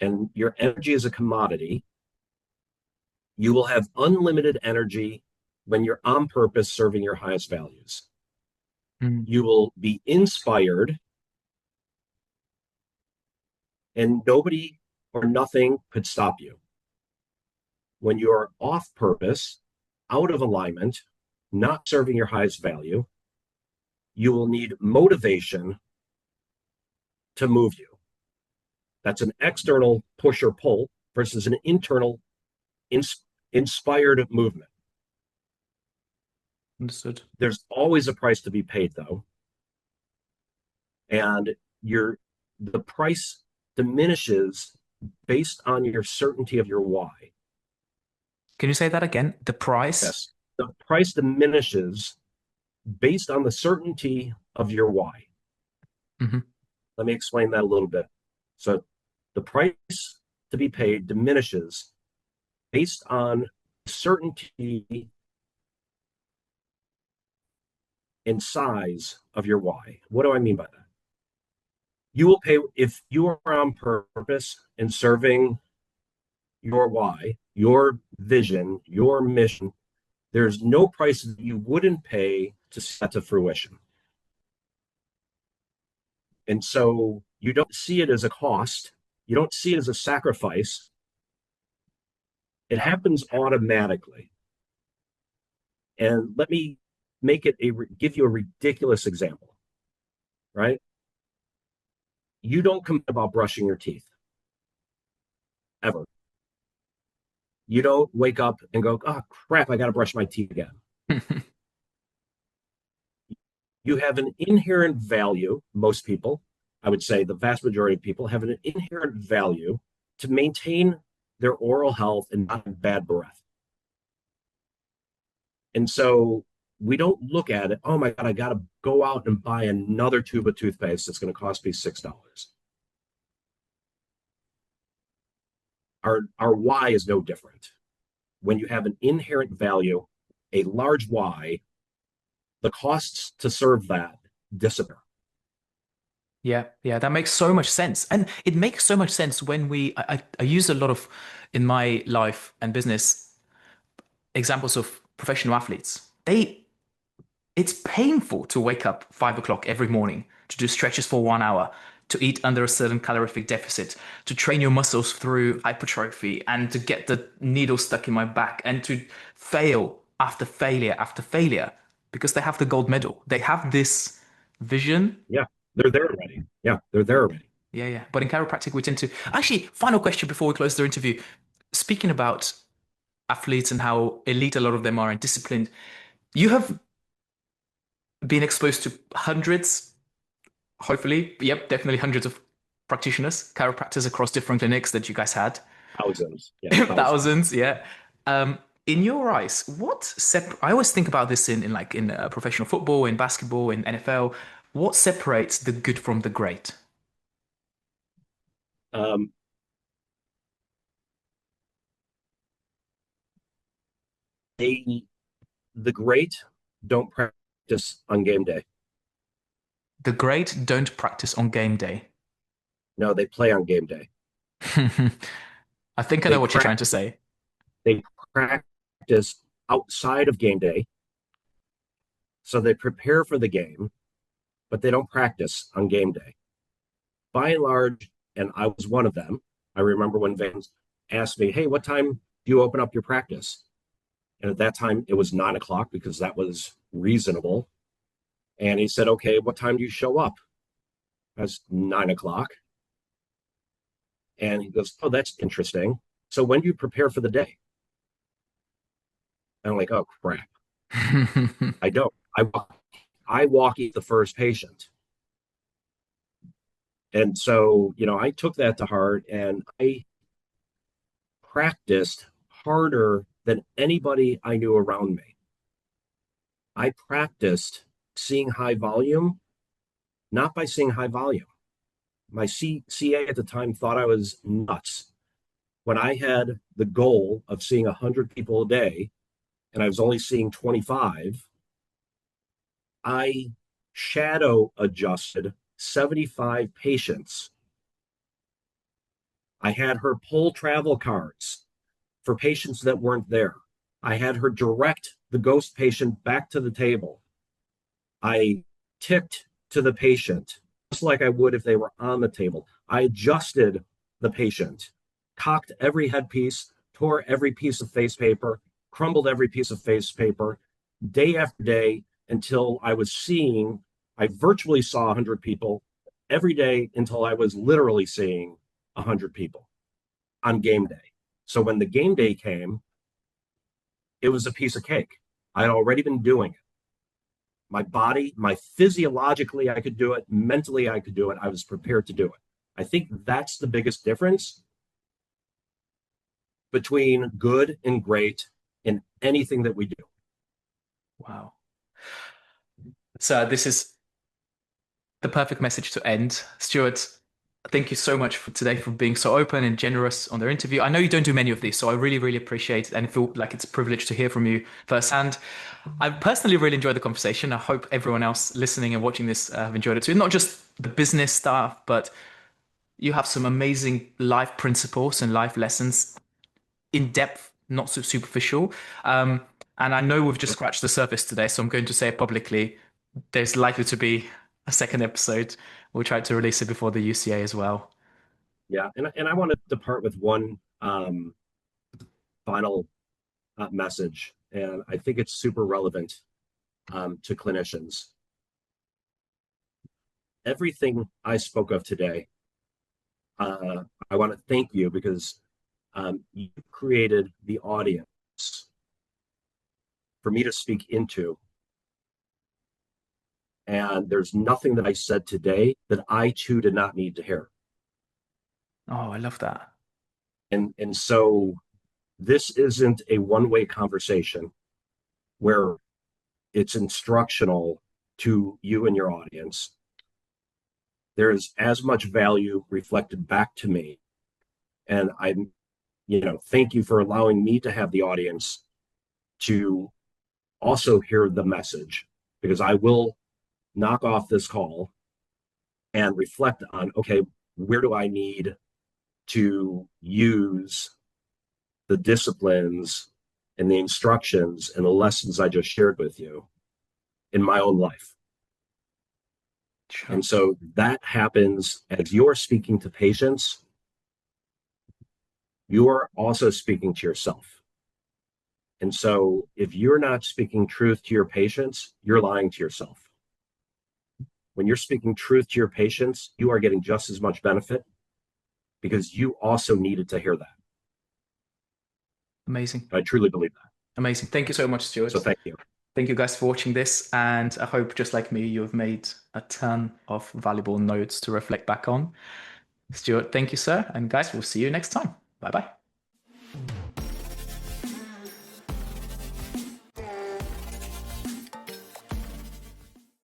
and your energy is a commodity. You will have unlimited energy when you're on purpose serving your highest values. mm, You will be inspired, and nobody or nothing could stop you. When you're off purpose, out of alignment, not serving your highest value, you will need motivation to move you. That's an external push or pull versus an internal inspired movement. Understood. There's always a price to be paid, though. And the price diminishes based on your certainty of your why. Can you say that again? The price? Yes. The price diminishes based on the certainty of your why. Mm-hmm. Let me explain that a little bit. So the price to be paid diminishes based on certainty and size of your why. What do I mean by that? You will pay if you are on purpose in serving your why, your vision, your mission. There's no price that you wouldn't pay to set to fruition. And so you don't see it as a cost. You don't see it as a sacrifice. It happens automatically. And let me give you a ridiculous example, right? You don't complain about brushing your teeth ever. You don't wake up and go, oh crap, I got to brush my teeth again. You have an inherent value. Most people, I would say the vast majority of people have an inherent value to maintain their oral health and not have bad breath. And so we don't look at it, oh my God, I got to go out and buy another tube of toothpaste that's going to cost me $6. Our why is no different. When you have an inherent value, a large why, the costs to serve that disappear. Yeah, that makes so much sense. And it makes so much sense when I use a lot of, in my life and business, examples of professional athletes. It's painful to wake up 5 o'clock every morning, to do stretches for 1 hour, to eat under a certain calorific deficit, to train your muscles through hypertrophy, and to get the needle stuck in my back, and to fail after failure, because they have the gold medal. They have this vision. Yeah, they're there already. Yeah, they're there already. Yeah. But in chiropractic, we tend to actually, final question before we close the interview. Speaking about athletes and how elite a lot of them are and disciplined, you have been exposed to hundreds, hopefully, yep, definitely hundreds of practitioners, chiropractors across different clinics that you guys had. Thousands. Yeah, Thousands, yeah. In your eyes, I always think about this in professional football, in basketball, in NFL. What separates the good from the great? Um, the great don't practice on game day. The great don't practice on game day. No, they play on game day. I think I know what you're trying to say. They practice outside of game day. So they prepare for the game, but they don't practice on game day. By and large, and I was one of them, I remember when Vance asked me, hey, what time do you open up your practice? And at that time, it was 9 o'clock because that was reasonable. And he said, okay, what time do you show up? That's 9 o'clock. And he goes, oh, that's interesting. So when do you prepare for the day? And I'm like, oh, crap. I don't. I walk eat the first patient. And so, I took that to heart and I practiced harder than anybody I knew around me. I practiced seeing high volume, not by seeing high volume. My CA at the time thought I was nuts. When I had the goal of seeing 100 people a day and I was only seeing 25, I shadow adjusted 75 patients. I had her pull travel cards for patients that weren't there. I had her direct the ghost patient back to the table. I ticked to the patient, just like I would if they were on the table. I adjusted the patient, cocked every headpiece, tore every piece of face paper, crumbled every piece of face paper, day after day, until I was seeing I virtually saw 100 people every day until I was literally seeing 100 people on game day. So when the game day came, it was a piece of cake. I had already been doing it. My body, my physiologically, I could do it. Mentally, I could do it. I was prepared to do it. I think that's the biggest difference between good and great in anything that we do. Wow. So this is the perfect message to end. Stuart, thank you so much for today for being so open and generous on their interview. I know you don't do many of these, so I really, really appreciate it and feel like it's a privilege to hear from you firsthand. I personally really enjoyed the conversation. I hope everyone else listening and watching this have enjoyed it too. Not just the business stuff, but you have some amazing life principles and life lessons, in depth, not so superficial. And I know we've just scratched the surface today, so I'm going to say it publicly. There's likely to be a second episode. We'll try to release it before the UCA as well. Yeah, and I want to depart with one final message, and I think it's super relevant to clinicians. Everything I spoke of today, I want to thank you because you created the audience for me to speak into. And there's nothing that I said today that I too did not need to hear. Oh, I love that. And so this isn't a one-way conversation where it's instructional to you and your audience. There is as much value reflected back to me. And I'm, thank you for allowing me to have the audience to also hear the message, because I will knock off this call and reflect on, okay, where do I need to use the disciplines and the instructions and the lessons I just shared with you in my own life. Sure. And so that happens as you're speaking to patients, you're also speaking to yourself. And so if you're not speaking truth to your patients, you're lying to yourself. When you're speaking truth to your patients, you are getting just as much benefit because you also needed to hear that. Amazing. I truly believe that. Amazing. Thank you so much, Stuart. So thank you. Thank you guys for watching this. And I hope, just like me, you've made a ton of valuable notes to reflect back on. Stuart, thank you, sir. And guys, we'll see you next time. Bye-bye.